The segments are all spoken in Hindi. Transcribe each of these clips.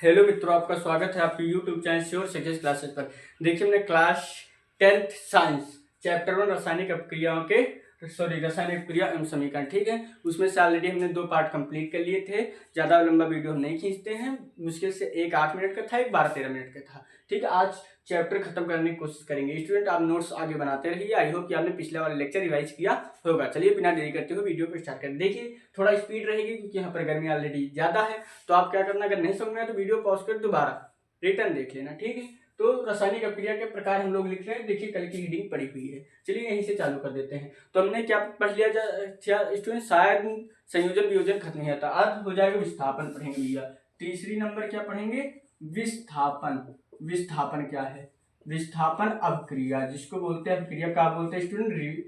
हेलो मित्रों, आपका स्वागत है आपके YouTube channel sure success classes पर। देखिए, हमने क्लास 10th साइंस चैप्टर 1 रासायनिक अपक्रियाओं के रासायनिक क्रिया एवं समीकरण, ठीक है, उसमें से ऑलरेडी हमने 2 पार्ट कंप्लीट कर लिए थे। ज़्यादा लंबा वीडियो हम नहीं खींचते हैं, मुश्किल से एक 8 मिनट का था, एक 12-13 मिनट का था, ठीक है। आज चैप्टर खत्म करने की कोशिश करेंगे। स्टूडेंट, आप नोट्स आगे बनाते रहिए। आई होप कि आपने पिछले वाला लेक्चर रिवाइज किया होगा। चलिए बिना देरी करते हुए वीडियो को स्टार्ट करें। देखिए, थोड़ा स्पीड रहेगी क्योंकि यहाँ पर गर्मी ऑलरेडी ज़्यादा है। तो आप क्या करना, अगर नहीं समझ में आए तो वीडियो पॉज कर दोबारा रिटर्न देख लेना, ठीक है। तो रासायनिक अपक्रिया के प्रकार हम लोग लिख रहे हैं। देखिए, कल की हीडिंग पड़ी हुई है। चलिए यहीं से चालू कर देते हैं। तो हमने क्या पढ़ लिया स्टूडेंट, शायद संयोजन वियोजन खत्म नहीं आता। आज हो जाएगा विस्थापन पढ़ेंगे भैया। तीसरी नंबर क्या पढ़ेंगे, विस्थापन। विस्थापन क्या है, विस्थापन अपक्रिया, जिसको बोलते हैं अपक्रिया का बोलते हैं स्टूडेंट,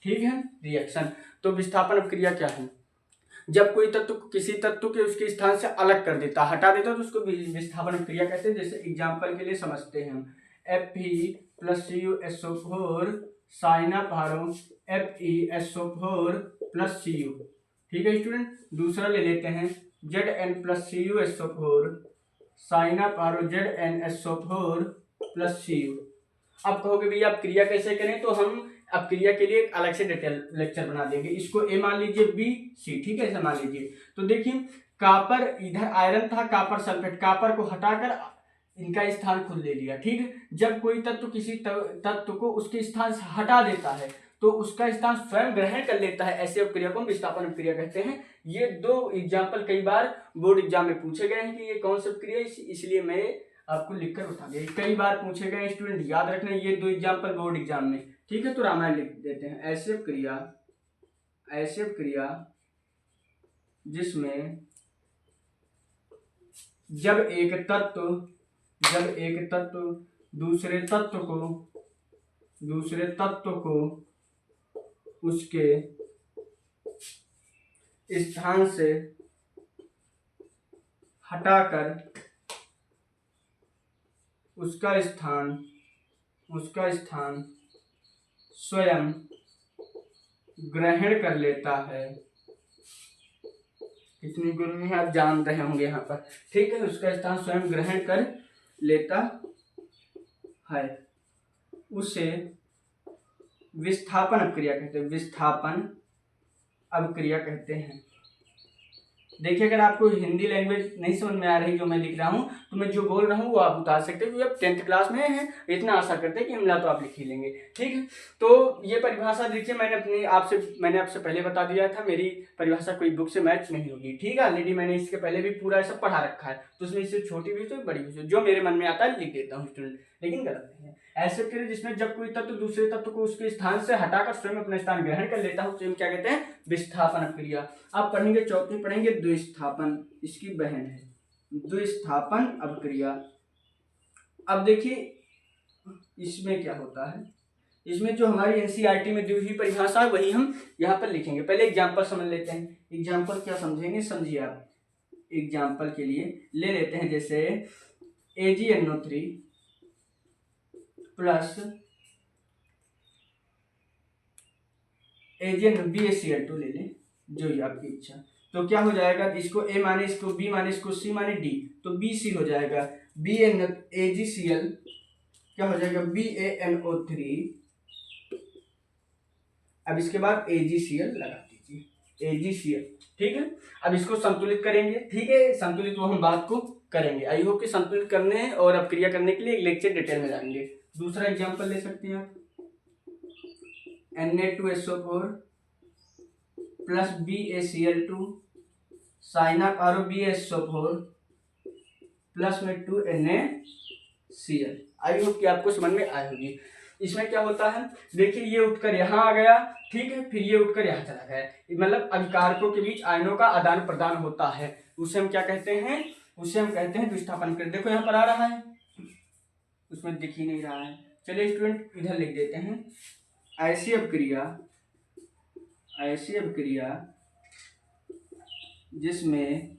ठीक है, रिएक्शन। तो विस्थापन अपक्रिया क्या है, जब कोई तत्व किसी तत्व के उसके स्थान से अलग कर देता, हटा देता, तो उसको विस्थापन क्रिया कहते हैं। जैसे एग्जांपल के लिए समझते हैं हम, Fe+CuSO4 साइनापारो FeSO4 + Cu, ठीक है स्टूडेंट। दूसरा ले लेते हैं Zn+CuSO4 साइनापारो ZnSO4 + Cu। अब कहोगे भैया आप क्रिया कैसे करें, तो हम अब क्रिया के लिए एक अलग से डिटेल लेक्चर बना देंगे। इसको ए मान लीजिए, बी सी, ठीक है, ऐसा मान लीजिए। तो देखिए, कापर, इधर आयरन था, कापर सल्फेट, कापर को हटाकर इनका स्थान खुद ले लिया, ठीक है। जब कोई तत्व किसी तत्व को उसके स्थान से हटा देता है तो उसका स्थान स्वयं ग्रहण कर लेता है, ऐसे अपक्रिया को हम विस्थापन अपक्रिया कहते हैं। ये 2 एग्जाम्पल कई बार बोर्ड एग्जाम में पूछे गए हैं कि ये कौन सी अपक्रिया, इसलिए मैं आपको लिखकर बता दिया। कई बार पूछे गए स्टूडेंट, याद रखना ये 2 एग्जाम्पल बोर्ड एग्जाम में, ठीक है। तो रामायण लिख देते हैं। ऐसी क्रिया जिसमें जब एक तत्व दूसरे तत्व को उसके स्थान से हटाकर उसका स्थान स्वयं ग्रहण कर लेता है। कितनी गर्मी है आप जान रहे होंगे यहाँ पर, ठीक है। उसका स्थान स्वयं ग्रहण कर लेता है, उसे विस्थापन अपक्रिया कहते हैं। विस्थापन अपक्रिया कहते हैं। देखिए, अगर आपको हिंदी लैंग्वेज नहीं समझ में आ रही जो मैं लिख रहा हूँ, तो मैं जो बोल रहा हूँ वो आप उतार सकते हो, क्योंकि आप 10th क्लास में हैं, इतना आशा करते हैं कि हमला तो आप लिख ही लेंगे, ठीक है। तो ये परिभाषा देखिए, मैंने आपसे पहले बता दिया था, मेरी परिभाषा कोई बुक से मैच नहीं होगी, ठीक है। ऑलरेडी मैंने इसके पहले भी पूरा सब पढ़ा रखा है, तो उसमें इससे छोटी भी तो बड़ी भी, जो मेरे मन में आता है लिख देता हूँ स्टूडेंट, लेकिन गलत नहीं है। ऐसे करें जिसमें जब कोई तत्व दूसरे तत्व को उसके स्थान से हटाकर स्वयं अपना स्थान ग्रहण कर लेता है, उसे हम क्या कहते हैं, विस्थापन अपक्रिया। आप पढ़ेंगे, चौथी पढ़ेंगे द्विस्थापन, इसकी बहन है द्विस्थापन अपक्रिया। अब देखिए इसमें क्या होता है, इसमें जो हमारी एनसीईआरटी में दी हुई परिभाषा है वही हम यहाँ पर लिखेंगे। पहले एग्जाम्पल समझ लेते हैं। एग्जाम्पल क्या समझेंगे, समझिए आप। एग्जाम्पल के लिए ले लेते हैं, जैसे AgNO3 प्लस BaCl2 ले लें, जो ही आपकी इच्छा। तो क्या हो जाएगा, इसको A माने, इसको B माने, इसको C माने D, तो BC हो जाएगा। AgCl क्या हो जाएगा, BaNO3। अब इसके बाद AgCl लगा दीजिए, AgCl, ठीक है। अब इसको संतुलित करेंगे, ठीक है, संतुलित वो हम बात को करेंगे। आई होप कि संतुलित करने और अपक्रिया करने के लिए एक लेक्चर डिटेल में जाएंगे। दूसरा एग्जांपल ले सकते हैं आप, Na2SO4 plus BaCl2 साइनापारो BaSO4 plus में 2NaCl। आई होप कि आपको समझ में आई होगी। इसमें क्या होता है, देखिए, ये उठकर यहाँ आ गया, ठीक है, फिर ये उठकर यहाँ चला गया, मतलब अभिकारकों के बीच आयनों का आदान प्रदान होता है, उसे हम क्या कहते हैं, उसे हम कहते हैं विस्थापन क्रिया। देखो यहाँ पर आ रहा है, उसमें दिख ही नहीं रहा है। चलिए स्टूडेंट, इधर लिख देते हैं, ऐसी अपक्रिया जिसमें,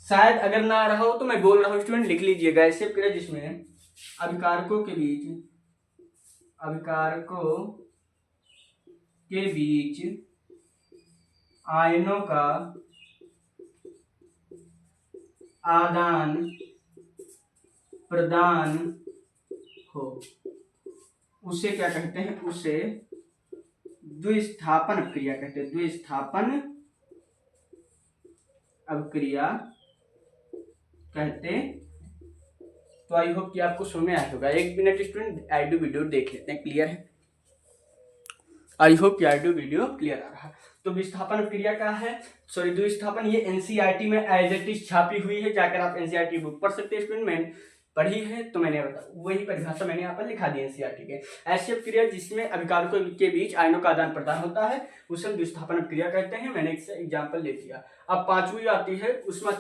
शायद अगर ना आ रहा हो तो मैं बोल रहा हूं स्टूडेंट, लिख लीजिएगा। ऐसी अपक्रिया जिसमें अभिकारकों के बीच आयनों का आदान प्रदान हो, उसे क्या कहते हैं? उसे द्विस्थापन अपक्रिया कहते हैं। द्विस्थापन अपक्रिया कहते। तो आई होप कि आपको समझ में आया होगा। 1 मिनट स्टूडेंट ऑडियो वीडियो देख लेते हैं, क्लियर है? आई होप कि ऑडियो वीडियो क्लियर आ रहा है। तो विस्थापन क्रिया क्या है? सॉरी, द्विस्थापन, ये एनसीईआरटी में एज इट इज छापी हुई है, जाकर आप एनसीईआरटी बुक पढ़ सकते हैं स्टूडेंट। मैंने पढ़ी है तो मैंने वही परिभाषा मैंने यहाँ पर लिखा दी एनसीईआरटी के। ऐसी अपक्रिया जिसमें अभिकारकों के बीच आयनों का आदान प्रदान होता है उसे द्विस्थापन अपक्रिया कहते हैं। मैंने एक एग्जाम्पल ले लिया। अब पांचवी आती है उष्मा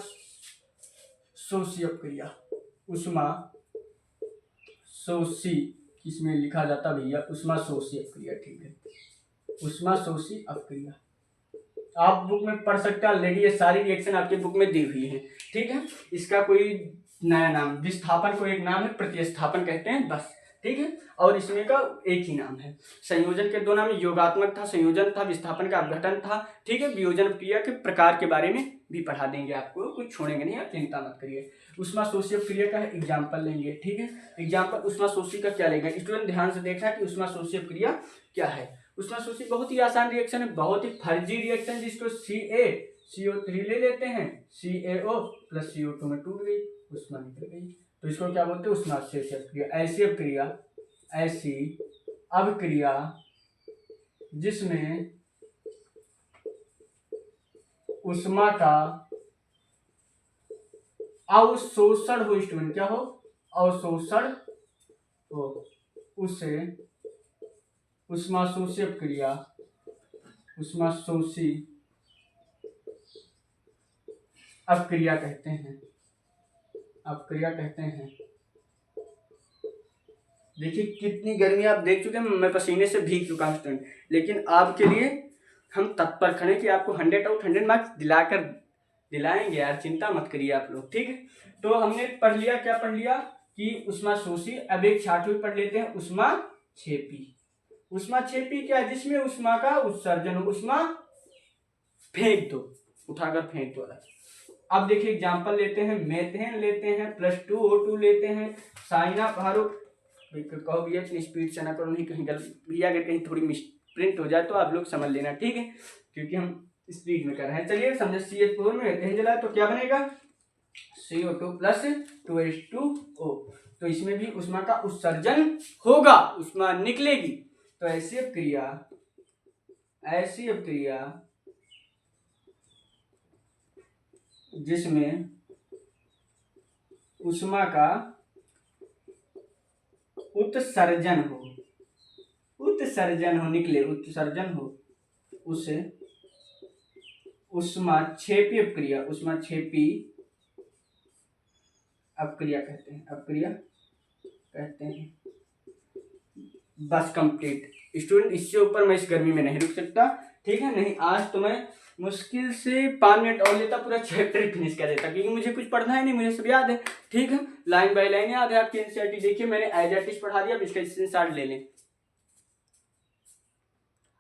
शोषी अपक्रिया। उष्मा शोषी किसमें लिखा जाता भैया? उष्मा शोषी अपक्रिया, ठीक है। उष्मा शोषी अपक्रिया आप बुक में पढ़ सकते हैं। ऑलरेडी ये सारी रिएक्शन आपके बुक में दी हुई है, ठीक है। इसका कोई नया नाम, विस्थापन को एक नाम है, प्रतिस्थापन कहते हैं, बस, ठीक है। और इसमें का एक ही नाम है। संयोजन के 2 नाम, योगात्मक था, संयोजन था, विस्थापन का अपघटन था, ठीक है। वियोजन क्रिया के प्रकार के बारे में भी पढ़ा देंगे आपको, कुछ छोड़ेंगे नहीं, आप चिंता मत करिए। उष्मा शोषी अपक्रिया का एग्जाम्पल लेंगे, ठीक है। एग्जाम्पल उष्मा शोषी का क्या लेंगे स्टूडेंट? ध्यान से देखना कि उष्मा शोषी अपक्रिया क्या है। उष्मा शोषी बहुत ही आसान रिएक्शन है, बहुत ही फर्जी रिएक्शन, जिसको CO3 ले लेते हैं, CaO प्लस CO2 में टूट गई, उष्मा निकल गई, तो इसको क्या बोलते हैं? उष्मा शोषी अपक्रिया। ऐसी अपक्रिया जिसमें उष्मा का अवशोषण हो स्टूडेंट, क्या हो? अवशोषण हो, उसे उष्मा शोषी अपक्रिया, उष्मा शोषी अपक्रिया कहते हैं, अपक्रिया कहते हैं। देखिए कितनी गर्मी आप देख चुके हैं, मैं पसीने से भीग चुका हूं स्टूडेंट, लेकिन आपके लिए हम तत्पर खड़े कि आपको 100 आउट 100 मार्क्स दिलाएंगे यार, चिंता मत करिए आप लोग, ठीक है। तो हमने पढ़ लिया, क्या पढ़ लिया कि उष्मा शोषी। अब एक 6वीं पढ़ लेते हैं, उष्मा क्षेपी। उष्मा क्षेपी क्या है? जिसमें उष्मा का उत्सर्जन हो, उष्मा फेंक दो, उठाकर फेंक दो। अब देखिए एग्जाम्पल लेते हैं, मेथेन लेते हैं, +2O2 लेते हैं, साइनाफारो, कहो भैया इतनी स्पीड से ना करो, नहीं कहीं भैया अगर कहीं थोड़ी मिसप्रिंट हो जाए तो आप लोग समझ लेना, ठीक है, क्योंकि हम स्पीड में कर रहे हैं। चलिए समझे, CH4 में मेथेन जलाए तो क्या बनेगा? CO2 + 2H2O। तो इसमें भी उष्मा का उत्सर्जन होगा, उष्मा निकलेगी। तो ऐसी अपक्रिया जिसमें उष्मा का उत्सर्जन हो, निकले, उत्सर्जन हो, उसे उष्मा क्षेपी अपक्रिया, उष्मा क्षेपी अपक्रिया कहते हैं, बस कंप्लीट स्टूडेंट। इससे ऊपर मैं इस गर्मी में नहीं रुक सकता, ठीक है। नहीं आज तो मैं मुश्किल से 5 मिनट और लेता, पूरा चैप्टर फिनिश कर देता, क्योंकि मुझे कुछ पढ़ना है नहीं, मुझे सब याद है, ठीक है। लाइन बाय लाइन याद है आपकी एनसीईआरटी। देखिए मैंने एज इट इज पढ़ा दिया, इसका स्क्रीनशॉट ले लें।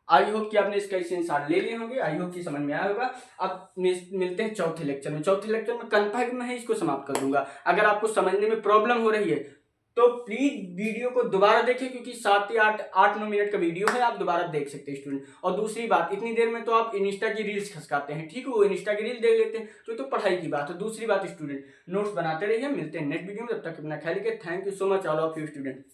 आई होप कि आपने इसका स्क्रीनशॉट ले लिए होंगे, आई होप कि समझ में आया होगा। अब मिलते हैं चौथे लेक्चर में। चौथे लेक्चर में कंफर्म है, इसको समाप्त कर दूंगा। अगर आपको समझने में प्रॉब्लम हो रही है तो प्लीज वीडियो को दोबारा देखें, क्योंकि 7 या 8-9 मिनट का वीडियो है, आप दोबारा देख सकते हैं स्टूडेंट। और दूसरी बात, इतनी देर में तो आप इंस्टा की रील्स खसकाते हैं, ठीक है, वो इंस्टा की रील देख लेते हैं, तो पढ़ाई की बात है। दूसरी बात स्टूडेंट, नोट्स बनाते रहिए, मिलते हैं नेक्स्ट वीडियो में, तब तक अपना ख्याल रखिए। Thank you so much all of you student.